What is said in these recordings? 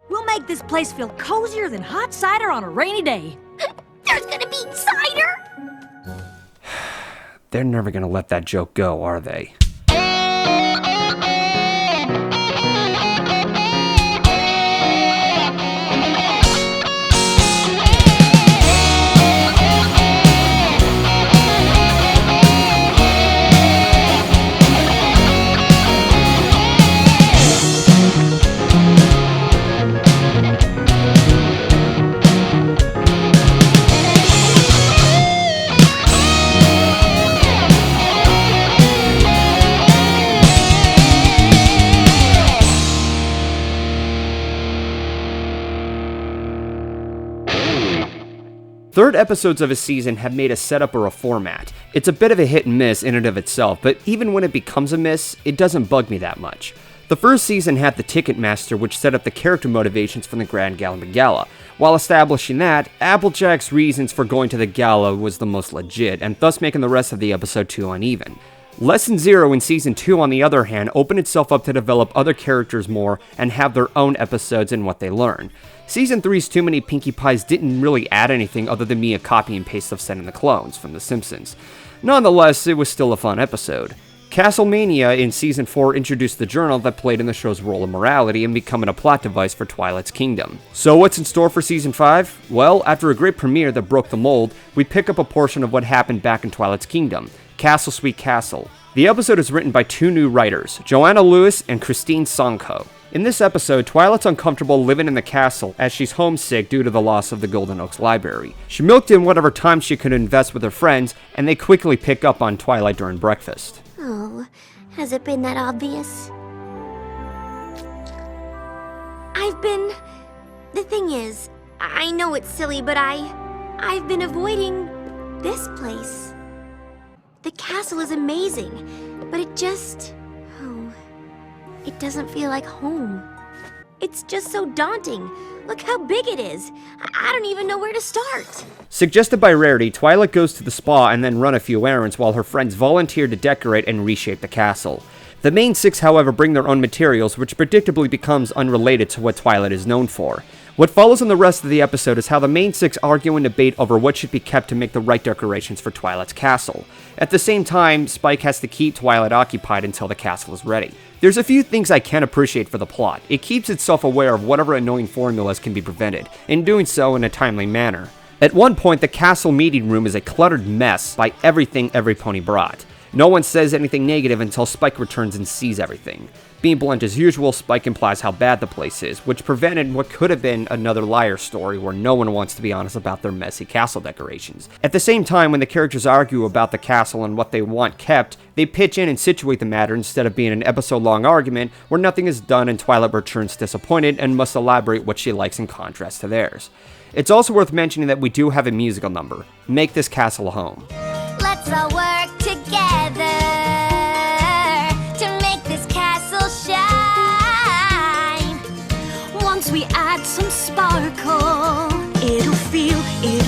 We'll make this place feel cozier than hot cider on a rainy day. There's gonna be cider? They're never gonna let that joke go, are they? Third episodes of a season have made a setup or a format. It's a bit of a hit and miss in and of itself, but even when it becomes a miss, it doesn't bug me that much. The first season had the Ticketmaster, which set up the character motivations from the Grand Gala. While establishing that, Applejack's reasons for going to the gala was the most legit, and thus making the rest of the episode too uneven. Lesson 0 in Season 2, on the other hand, opened itself up to develop other characters more and have their own episodes and what they learn. Season 3's Too Many Pinkie Pies didn't really add anything other than me a copy and paste of Send in the Clones from The Simpsons. Nonetheless, it was still a fun episode. Castlemania in Season 4 introduced the journal that played in the show's role of morality and becoming a plot device for Twilight's Kingdom. So what's in store for Season 5? Well, after a great premiere that broke the mold, we pick up a portion of what happened back in Twilight's Kingdom, Castle Sweet Castle. The episode is written by 2 new writers, Joanna Lewis and Christine Sonko. In this episode, Twilight's uncomfortable living in the castle as she's homesick due to the loss of the Golden Oaks Library. She milked in whatever time she could invest with her friends, and they quickly pick up on Twilight during breakfast. Oh, has it been that obvious? The thing is, I know it's silly, but I've been avoiding this place. The castle is amazing, but it doesn't feel like home. It's just so daunting. Look how big it is. I don't even know where to start. Suggested by Rarity, Twilight goes to the spa and then run a few errands while her friends volunteer to decorate and reshape the castle. The main 6, however, bring their own materials, which predictably becomes unrelated to what Twilight is known for. What follows in the rest of the episode is how the main 6 argue and debate over what should be kept to make the right decorations for Twilight's castle. At the same time, Spike has to keep Twilight occupied until the castle is ready. There's a few things I can appreciate for the plot. It keeps itself aware of whatever annoying formulas can be prevented, and doing so in a timely manner. At one point, the castle meeting room is a cluttered mess by everything every pony brought. No one says anything negative until Spike returns and sees everything. Being blunt as usual, Spike implies how bad the place is, which prevented what could have been another liar story where no one wants to be honest about their messy castle decorations. At the same time, when the characters argue about the castle and what they want kept, they pitch in and situate the matter instead of being an episode-long argument where nothing is done and Twilight returns disappointed and must elaborate what she likes in contrast to theirs. It's also worth mentioning that we do have a musical number, Make This Castle a Home. Let's all work together to make this castle shine. Once we add some sparkle, it'll feel divine.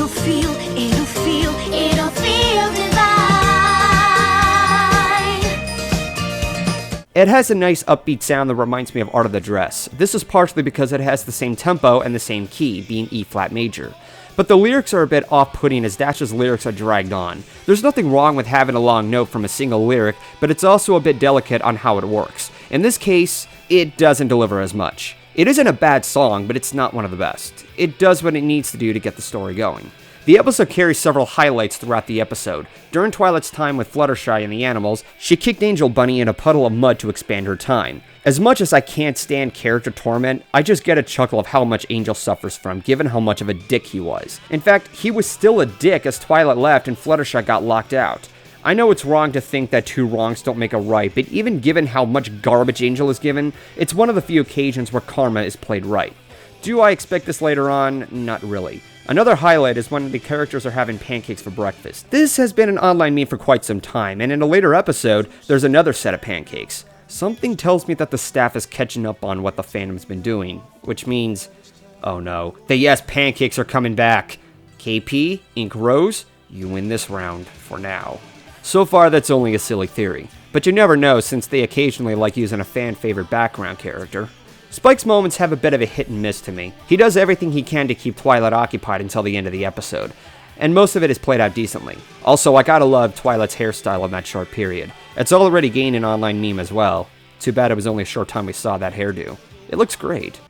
It has a nice upbeat sound that reminds me of Art of the Dress. This is partially because it has the same tempo and the same key, being E-flat major. But the lyrics are a bit off-putting as Dash's lyrics are dragged on. There's nothing wrong with having a long note from a single lyric, but it's also a bit delicate on how it works. In this case, it doesn't deliver as much. It isn't a bad song, but it's not one of the best. It does what it needs to do to get the story going. The episode carries several highlights throughout the episode. During Twilight's time with Fluttershy and the animals, she kicked Angel Bunny in a puddle of mud to expand her time. As much as I can't stand character torment, I just get a chuckle of how much Angel suffers from, given how much of a dick he was. In fact, he was still a dick as Twilight left and Fluttershy got locked out. I know it's wrong to think that 2 wrongs don't make a right, but even given how much garbage Angel is given, it's one of the few occasions where karma is played right. Do I expect this later on? Not really. Another highlight is when the characters are having pancakes for breakfast. This has been an online meme for quite some time, and in a later episode, there's another set of pancakes. Something tells me that the staff is catching up on what the fandom's been doing, which means, oh no, the Yes Pancakes are coming back. KP, Ink Rose, you win this round for now. So far, that's only a silly theory. But you never know since they occasionally like using a fan-favorite background character. Spike's moments have a bit of a hit and miss to me. He does everything he can to keep Twilight occupied until the end of the episode, and most of it is played out decently. Also, I gotta love Twilight's hairstyle in that short period. It's already gained an online meme as well. Too bad it was only a short time we saw that hairdo. It looks great.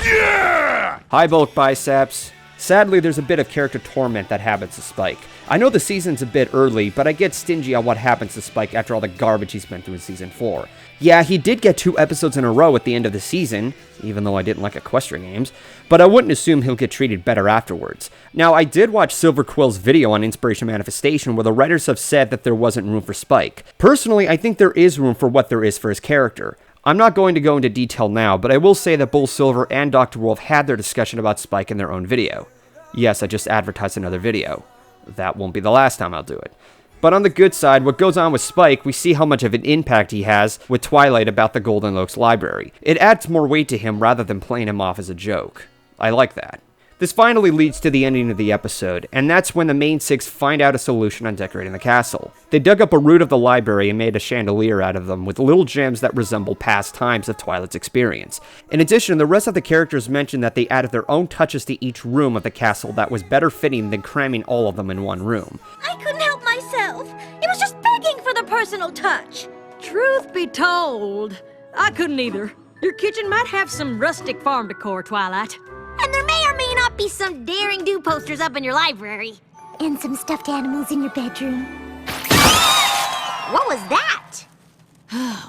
Yeah! High bulk biceps. Sadly, there's a bit of character torment that happens to Spike. I know the season's a bit early, but I get stingy on what happens to Spike after all the garbage he's been through in Season 4. Yeah, he did get 2 episodes in a row at the end of the season, even though I didn't like equestrian games, but I wouldn't assume he'll get treated better afterwards. Now, I did watch Silver Quill's video on Inspiration Manifestation where the writers have said that there wasn't room for Spike. Personally, I think there is room for what there is for his character. I'm not going to go into detail now, but I will say that both Silver and Dr. Wolf had their discussion about Spike in their own video. Yes, I just advertised another video. That won't be the last time I'll do it. But on the good side, what goes on with Spike, we see how much of an impact he has with Twilight about the Golden Oaks library. It adds more weight to him rather than playing him off as a joke. I like that. This finally leads to the ending of the episode, and that's when the main 6 find out a solution on decorating the castle. They dug up a root of the library and made a chandelier out of them with little gems that resemble past times of Twilight's experience. In addition, the rest of the characters mentioned that they added their own touches to each room of the castle that was better fitting than cramming all of them in one room. I couldn't help myself. It was just begging for the personal touch. Truth be told, I couldn't either. Your kitchen might have some rustic farm decor, Twilight. And there may or may not be some daring do posters up in your library. And some stuffed animals in your bedroom. What was that?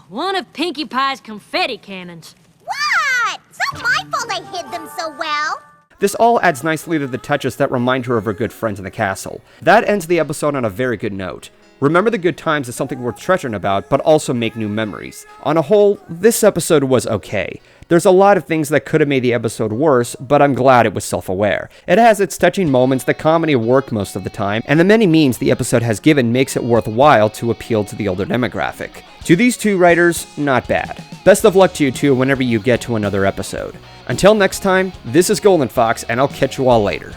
One of Pinkie Pie's confetti cannons. What? It's not my fault I hid them so well. This all adds nicely to the touches that remind her of her good friends in the castle. That ends the episode on a very good note. Remember the good times is something worth treasuring about, but also make new memories. On a whole, this episode was okay. There's a lot of things that could have made the episode worse, but I'm glad it was self-aware. It has its touching moments, the comedy worked most of the time, and the many memes the episode has given makes it worthwhile to appeal to the older demographic. To these 2 writers, not bad. Best of luck to you 2 whenever you get to another episode. Until next time, this is GoldenFox, and I'll catch you all later.